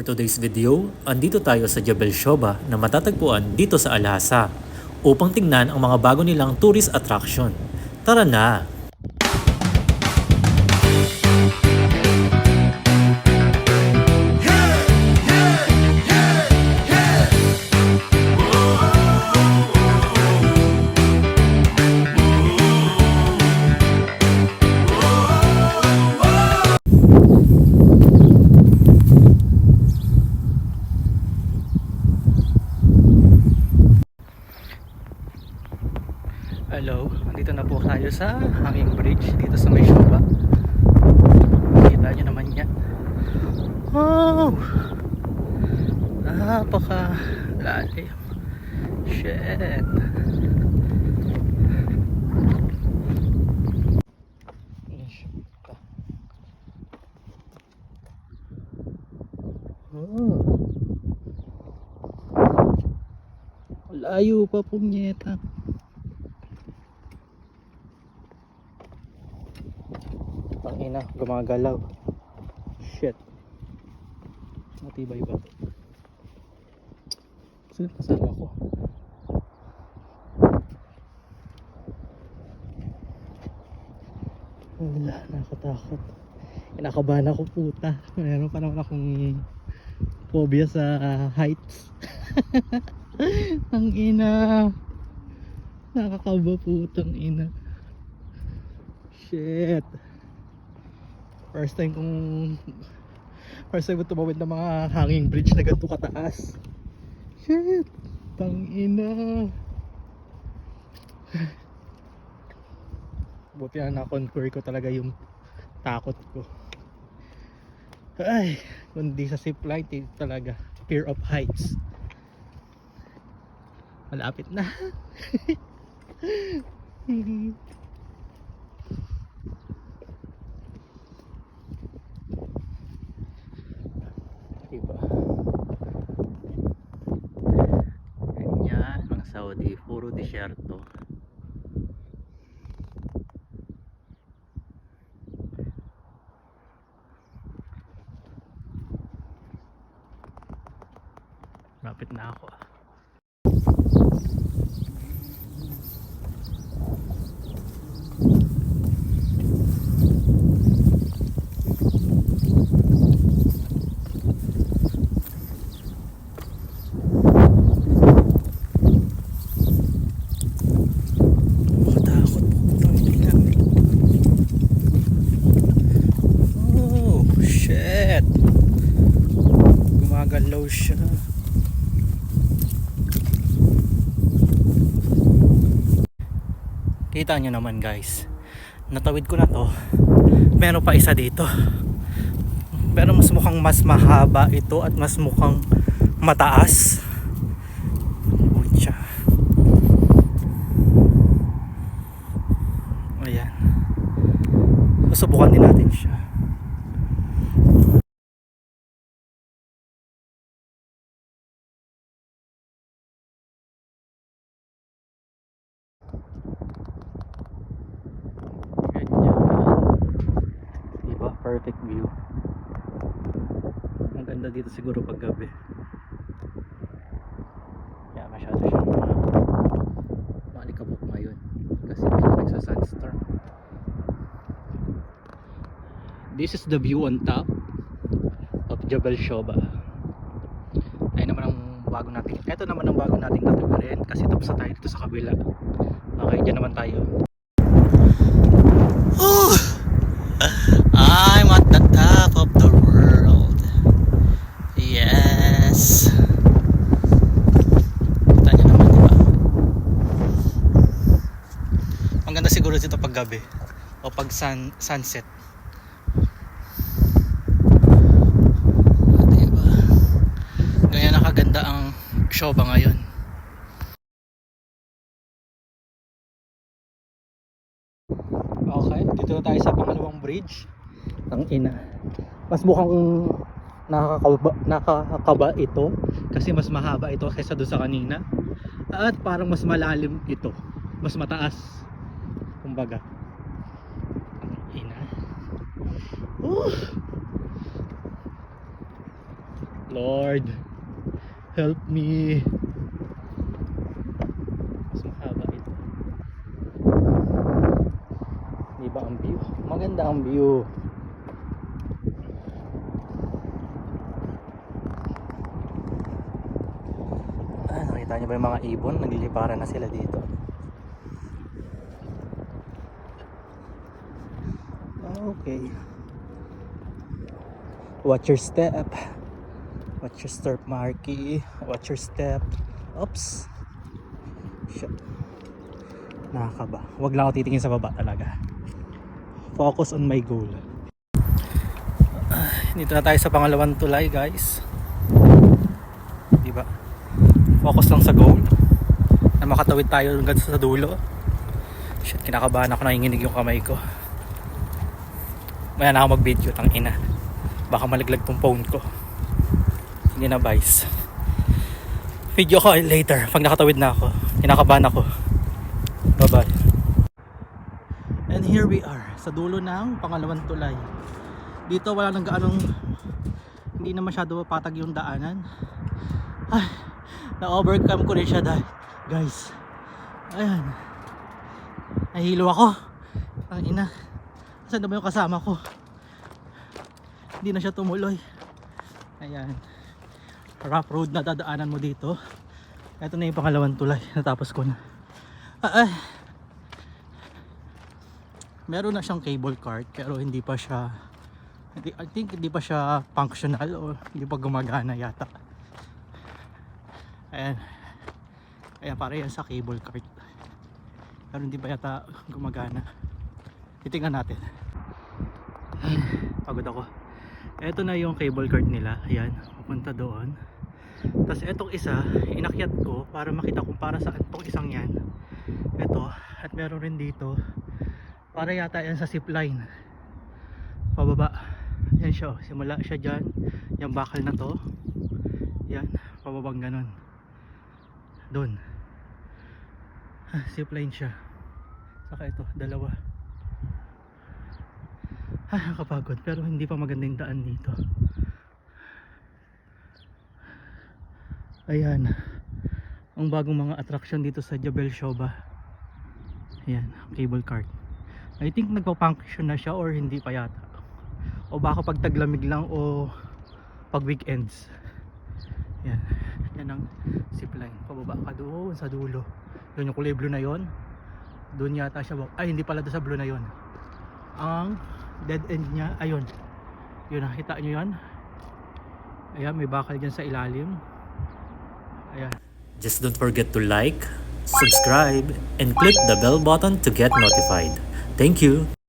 For today's video, andito tayo sa Jebel Shoba na matatagpuan dito sa Al-Hasa upang tingnan ang mga bago nilang tourist attraction. Tara na! Hello, andito na po tayo sa Hanging Bridge dito sa May Shoba. Kita nyo naman yan. Wow! Napaka lalim. Shit. Oh. Layo pa punyeta. Ang ina, gumagalaw. Shit. Matibay ba ito? Sino kasama ko? Wala, nakatakot. Kinakabahan ako, puta. Meron pa naman akong phobia sa heights. Ang ina. Nakakaba, putang ina. Shit. First time ko tumawid ng mga hanging bridge na ganito kataas. Shit, tangina. Buti na na-conquer ko talaga yung takot ko. Ay, kundi sa zipline talaga, fear of heights. Malapit na. Diba? Ganyan, mga Saudi, puro disyerto. Lapit na ako. Gumagalaw siya. Kita nyo naman guys, natawid ko na to. Meron pa isa dito, pero mas mukhang mas mahaba ito at mas mukhang mataas. Ayan, susubukan din natin siya. Perfect view. Ang ganda dito siguro pag gabi. Yeah, masyado siyang maalikabok ngayon kasi medyo nagsa-sunstorm. This is the view on top of Jebel Shoba. Ay naman ang bago natin. Ito naman ang bago nating katugarin kasi tapos na tayo dito sa kabila. Okay, dyan naman tayo. I'm at the top of the world. Yes. Kita nyo naman, diba? Ang ganda siguro dito pag gabi o pag sunset. Diba? Ganyan nakaganda ang Shoba ngayon. Okay, dito na tayo sa pangalawang bridge. Ang ina, mas mukhang nakakaba ito kasi mas mahaba ito kaysa doon sa kanina at parang mas malalim ito, mas mataas kumbaga. Ang ina. Lord, help me. Mas mahaba ito. Di ba ang view? Maganda ang view. Nakita niyo ba yung mga ibon? Nagliliparan na sila dito. Okay. Watch your step. Watch your step, Marky. Watch your step. Oops. Shit. Nakakaba. Huwag lang ako titingin sa baba talaga. Focus on my goal. Dito na tayo sa pangalawang tulay, guys. Diba? Focus lang sa goal. Na makatawid tayo hanggang sa dulo. Shit, kinakabahan ako, nanginginig yung kamay ko. Maya na ako mag-video, tang ina. Baka malaglag tong phone ko. Sige na, guys. Video ko later pag nakatawid na ako. Kinakabahan ako. Bye bye. And here we are sa dulo ng pangalawang tulay. Dito wala nang gaanong, hindi na masyado patag yung daanan. Ay, na-overcome ko rin siya dahil guys, ayan, nahilo ako. Ang ina, saan na ba yung kasama ko? Hindi na siya tumuloy. Ayan, rough road na dadaanan mo dito. Ito na yung pangalawang tulay, natapos ko na. Meron na siyang cable cart pero hindi pa siya, I think hindi pa siya functional o hindi pa gumagana yata. Ayan, ayan, para yan sa cable cart pero hindi pa yata gumagana. Titingnan natin. Pagod ako. Ito na yung cable cart nila. Ayan, pupunta doon. Tapos etong isa inakyat ko para makita kung para saan tong isang yan. Ito, at meron rin dito para yata yan sa zipline pababa. Yan siya, simula siya dyan, yung bakal na to, yan, pababang ganun doon. Zipline siya. Saka ito, dalawa. Nakapagod pero hindi pa maganda yung daan dito. Ayan ang bagong mga attraction dito sa Jebel Shoba. Ayan, cable cart. I think nagpa-function na siya or hindi pa yata, o baka pag taglamig lang o pag weekends. Yan, yan ang zipline. Pababa ka doon sa dulo. Doon yung kulay blue na yon. Doon yata siya. Ay, hindi pala doon sa blue na yon. Ang dead end niya, ayun. Yun, nakita nyo yan. Ayan, may bakal dyan sa ilalim. Ayan. Just don't forget to like, subscribe, and click the bell button to get notified. Thank you.